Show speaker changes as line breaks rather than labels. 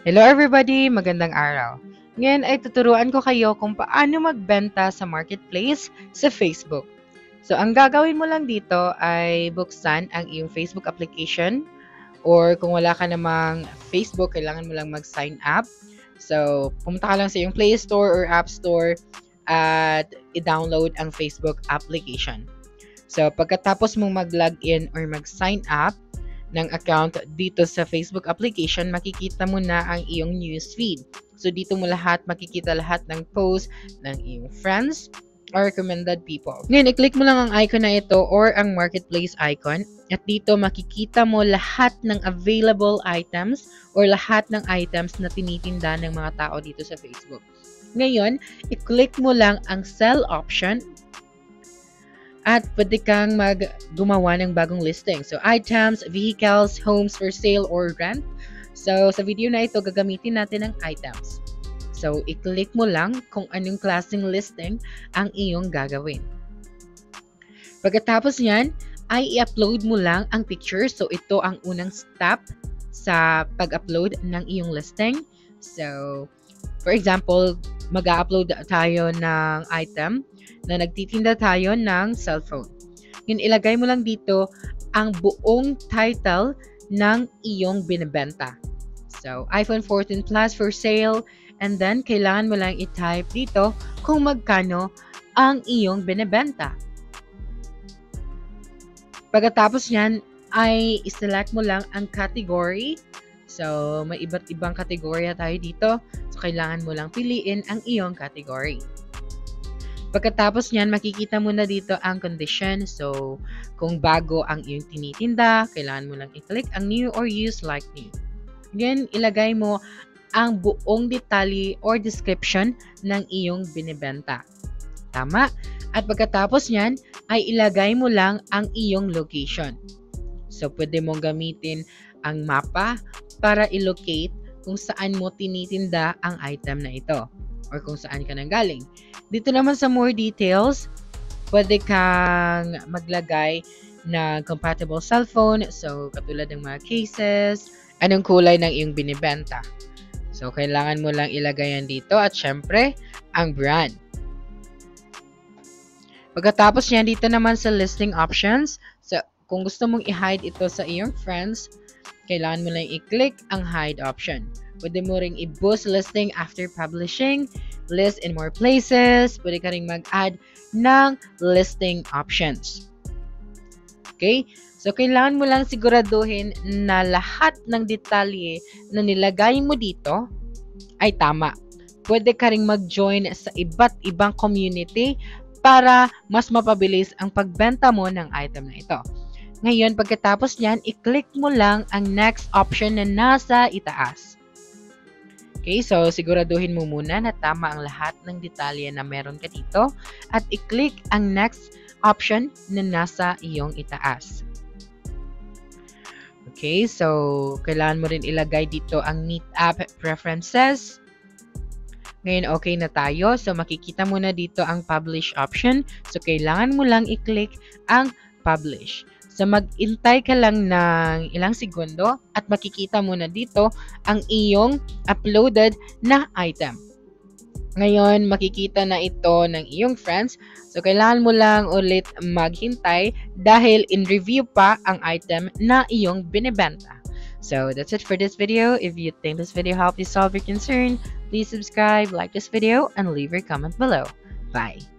Hello everybody! Magandang araw. Ngayon ay tuturuan ko kayo kung paano magbenta sa marketplace sa Facebook. So, ang gagawin mo lang dito ay buksan ang iyong Facebook application or kung wala ka namang Facebook, kailangan mo lang mag-sign up. So, pumunta ka lang sa iyong Play Store or App Store at i-download ang Facebook application. So, pagkatapos mong mag-login or mag-sign up ng account dito sa Facebook application, makikita mo na ang iyong newsfeed. So, dito mo makikita lahat ng post ng iyong friends or recommended people. Ngayon, i-click mo lang ang icon na ito or ang marketplace icon at dito makikita mo lahat ng available items or lahat ng items na tinitinda ng mga tao dito sa Facebook. Ngayon, i-click mo lang ang sell option at pwede kang gumawa ng bagong listing. So, items, vehicles, homes for sale or rent. So, sa video na ito, gagamitin natin ang items. So, i-click mo lang kung anong klaseng listing ang iyong gagawin. Pagkatapos yan, ay i-upload mo lang ang picture. So, ito ang unang step sa pag-upload ng iyong listing. So, for example, mag-upload tayo ng item na nagtitinda tayo ng cellphone. Yun, ilagay mo lang dito ang buong title ng iyong binibenta. So, iPhone 14 Plus for sale, and then kailangan mo lang i-type dito kung magkano ang iyong binibenta. Pagkatapos yan, ay iselect mo lang ang category. So, may iba't ibang kategorya tayo dito. So, kailangan mo lang piliin ang iyong category. Pagkatapos niyan, makikita mo na dito ang condition. So, kung bago ang iyong tinitinda, kailangan mo lang i-click ang new or use like new. Again, ilagay mo ang buong detalye or description ng iyong binibenta. Tama? At pagkatapos niyan, ay ilagay mo lang ang iyong location. So, pwede mong gamitin ang mapa para i-locate kung saan mo tinitinda ang item na ito or kung saan ka nanggaling. Dito naman sa more details, pwede kang maglagay ng compatible cellphone. So, katulad ng mga cases, anong kulay ng iyong binibenta. So, kailangan mo lang ilagay yan dito at syempre, ang brand. Pagkatapos yan, dito naman sa listing options, so, kung gusto mong i-hide ito sa iyong friends, kailangan mo lang i-click ang hide option. Pwede mo ring i-boost listing after publishing, list in more places, pwede ka ring mag-add ng listing options. Okay? So, kailangan mo lang siguraduhin na lahat ng detalye na nilagay mo dito ay tama. Pwede ka ring mag-join sa iba't ibang community para mas mapabilis ang pagbenta mo ng item na ito. Ngayon, pagkatapos niyan, i-click mo lang ang next option na nasa itaas. Okay, so siguraduhin mo muna na tama ang lahat ng detalye na meron ka dito at i-click ang next option na nasa iyong itaas. Okay, so kailangan mo rin ilagay dito ang Meet App Preferences. Ngayon, okay na tayo. So, makikita mo na dito ang Publish option. So, kailangan mo lang i-click ang Publish. So, mag-intay ka lang ng ilang segundo at makikita mo na dito ang iyong uploaded na item. Ngayon, makikita na ito ng iyong friends. So, kailangan mo lang ulit maghintay dahil in review pa ang item na iyong binibenta. So, that's it for this video. If you think this video helped you solve your concern, please subscribe, like this video, and leave your comment below. Bye!